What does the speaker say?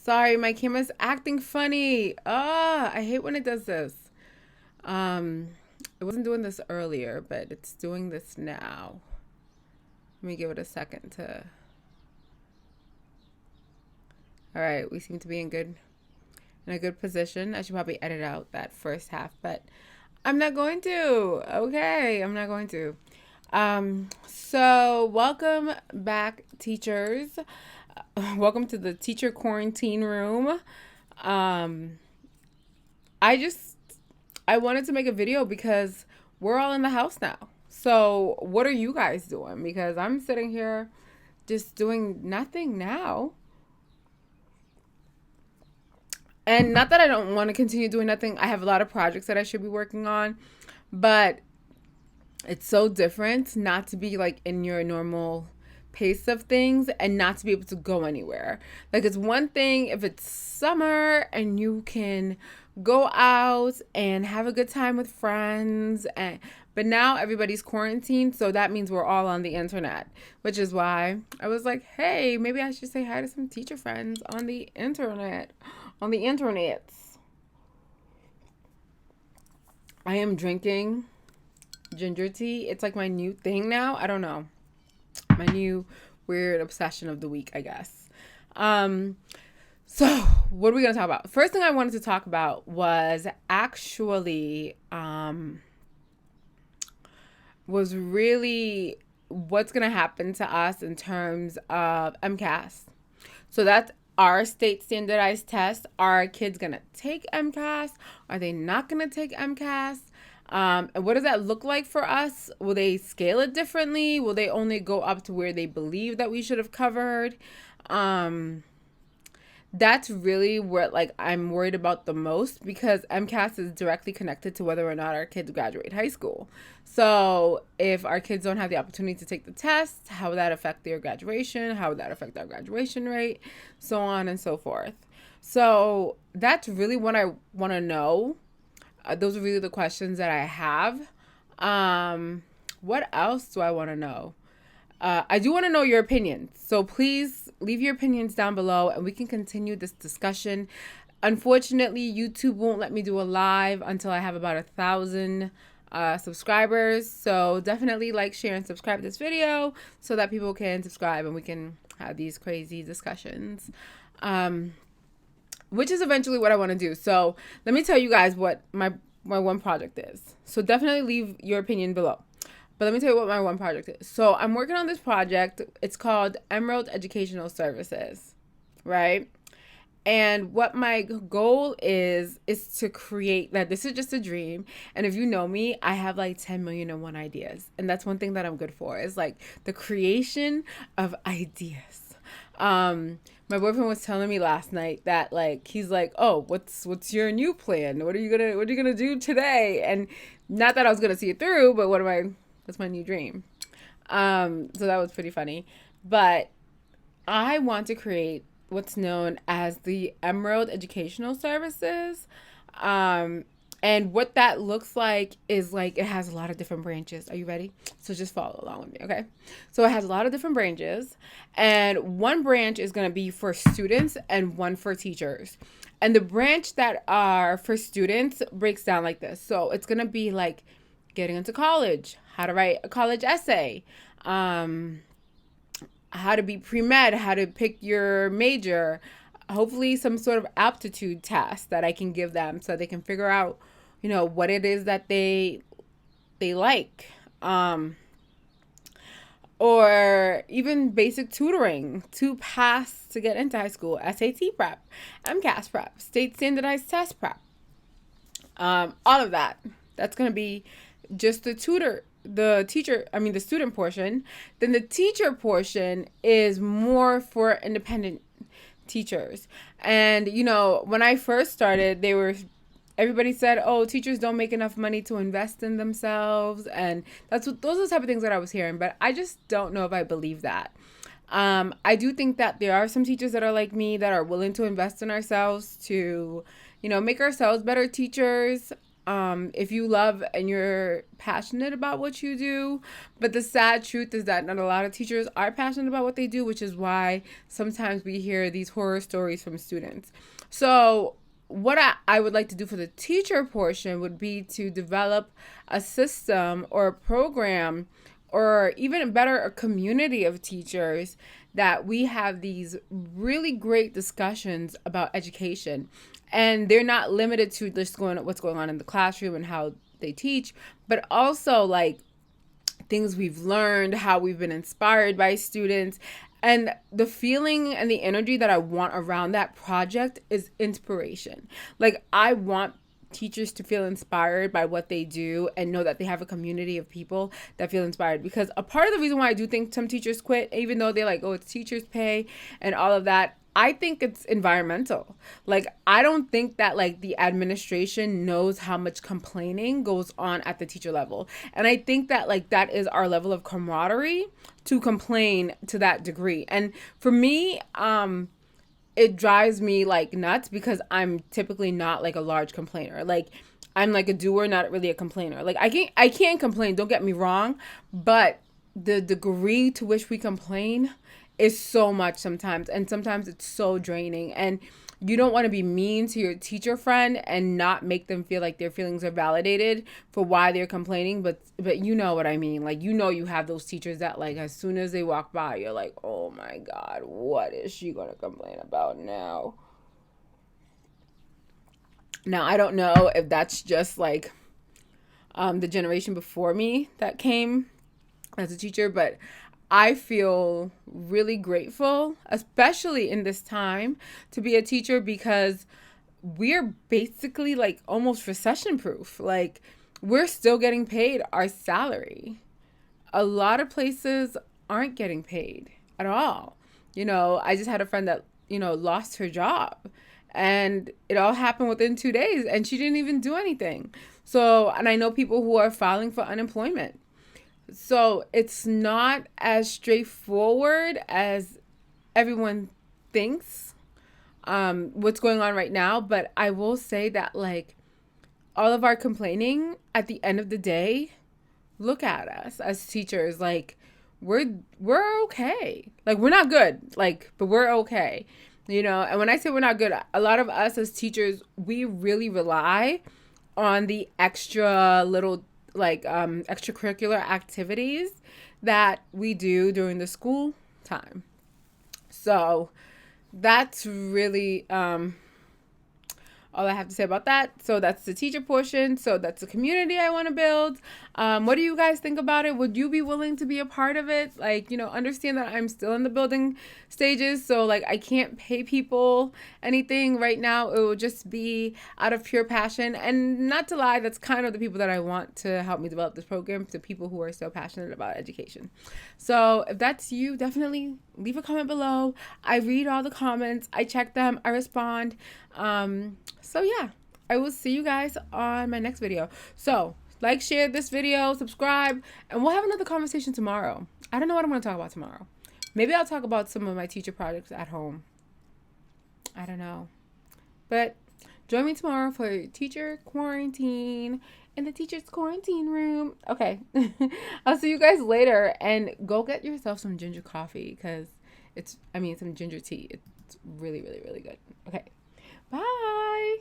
Sorry, my camera's acting funny. I hate when it does this. It wasn't doing this earlier, but it's doing this now. Let me give it a second to. All right, we seem to be in a good position. I should probably edit out that first half, but I'm not going to. Okay, I'm not going to. So welcome back, teachers. Welcome to the teacher quarantine room. Um, I I wanted to make a video because we're all in the house now. So what are you guys doing? Because I'm sitting here just doing nothing now. And not that I don't want to continue doing nothing. I have a lot of projects that I should be working on, but it's so different not to be like in your normal pace of things and not to be able to go anywhere. Like, it's one thing if it's summer and you can go out and have a good time with friends, and but now everybody's quarantined, so that means we're all on the internet, which is why I was like, hey, maybe I should say hi to some teacher friends on the internet. On the internets. I am drinking ginger tea. It's like my new thing now. I don't know. My new weird obsession of the week, I guess. So what are we gonna talk about? First thing I wanted to talk about was actually was really what's gonna happen to us in terms of MCAS. So that's our state standardized test. Are kids gonna take MCAS? Are they not gonna take MCAS? And what does that look like for us? Will they scale it differently? Will they only go up to where they believe that we should have covered? That's really what I'm worried about the most, because MCAS is directly connected to whether or not our kids graduate high school. So if our kids don't have the opportunity to take the test, how would that affect their graduation? How would that affect our graduation rate? So on and so forth. So that's really what I want to know. Those are really the questions that I have. What else do I want to know? I do want to know your opinions. So please leave your opinions down below and we can continue this discussion. Unfortunately, YouTube won't let me do a live until I have about 1,000 subscribers. So definitely like, share, and subscribe to this video so that people can subscribe and we can have these crazy discussions. Which is eventually what I want to do. So let me tell you guys what my one project is. So definitely leave your opinion below. But let me tell you what my one project is. So I'm working on this project. It's called Emerald Educational Services, right? And what my goal is to create that. This is just a dream. And if you know me, I have like 10 million and one ideas. And that's one thing that I'm good for, is like the creation of ideas. My boyfriend was telling me last night that he's like, oh, what's your new plan? What are you gonna do today? And not that I was gonna see it through, but that's my new dream. So that was pretty funny. But I want to create what's known as the Emerald Educational Services. And what that looks like is it has a lot of different branches. Are you ready? So just follow along with me, okay? So it has a lot of different branches, and one branch is going to be for students and one for teachers. And the branch that are for students breaks down like this. So it's going to be like getting into college, how to write a college essay, how to be pre-med, how to pick your major, hopefully some sort of aptitude test that I can give them so they can figure out, what it is that they like. Or even basic tutoring to pass to get into high school, SAT prep, MCAS prep, state standardized test prep. All of that. That's going to be just the student portion. Then the teacher portion is more for independent teachers. And, when I first started, everybody said, oh, teachers don't make enough money to invest in themselves. And those are the type of things that I was hearing. But I just don't know if I believe that. I do think that there are some teachers that are like me, that are willing to invest in ourselves to, make ourselves better teachers. if you love and you're passionate about what you do. But the sad truth is that not a lot of teachers are passionate about what they do, which is why sometimes we hear these horror stories from students. So what I would like to do for the teacher portion would be to develop a system or a program, or even better, a community of teachers, that we have these really great discussions about education. And they're not limited to just what's going on in the classroom and how they teach, but also like things we've learned, how we've been inspired by students. And the feeling and the energy that I want around that project is inspiration. Like, I want teachers to feel inspired by what they do and know that they have a community of people that feel inspired. Because a part of the reason why I do think some teachers quit, even though they're like, oh, it's teachers' pay and all of that, I think it's environmental. Like, I don't think that like the administration knows how much complaining goes on at the teacher level. And I think that like that is our level of camaraderie to complain to that degree. And for me, it drives me like nuts, because I'm typically not like a large complainer. Like, I'm like a doer, not really a complainer. Like, I can't complain, don't get me wrong, but the degree to which we complain is so much sometimes, and sometimes it's so draining. And you don't want to be mean to your teacher friend and not make them feel like their feelings are validated for why they're complaining. But you know what I mean. Like, you have those teachers that like as soon as they walk by, you're like, oh my God, what is she gonna complain about now? Now, I don't know if that's just like the generation before me that came as a teacher, but I feel really grateful, especially in this time, to be a teacher, because we're basically like almost recession proof. Like, we're still getting paid our salary. A lot of places aren't getting paid at all. I just had a friend that, lost her job, and it all happened within 2 days, and she didn't even do anything. So, and I know people who are filing for unemployment. So it's not as straightforward as everyone thinks, what's going on right now. But I will say that like all of our complaining, at the end of the day, look at us as teachers. Like, we're okay. Like, we're not good, like, but we're okay. And when I say we're not good, a lot of us as teachers, we really rely on the extra little like extracurricular activities that we do during the school time. So that's really all I have to say about that. So that's the teacher portion. So that's the community I want to build. What do you guys think about it? Would you be willing to be a part of it? Like, understand that I'm still in the building stages. So like, I can't pay people anything right now. It will just be out of pure passion. And not to lie, that's kind of the people that I want to help me develop this program, to people who are so passionate about education. So if that's you, definitely leave a comment below. I read all the comments. I check them. I respond. So yeah, I will see you guys on my next video. So like, share this video, subscribe, and we'll have another conversation tomorrow. I don't know what I'm going to talk about tomorrow. Maybe I'll talk about some of my teacher projects at home. I don't know. But join me tomorrow for teacher quarantine in the teacher's quarantine room. Okay. I'll see you guys later, and go get yourself some ginger coffee, because some ginger tea. It's really, really, really good. Okay. Bye.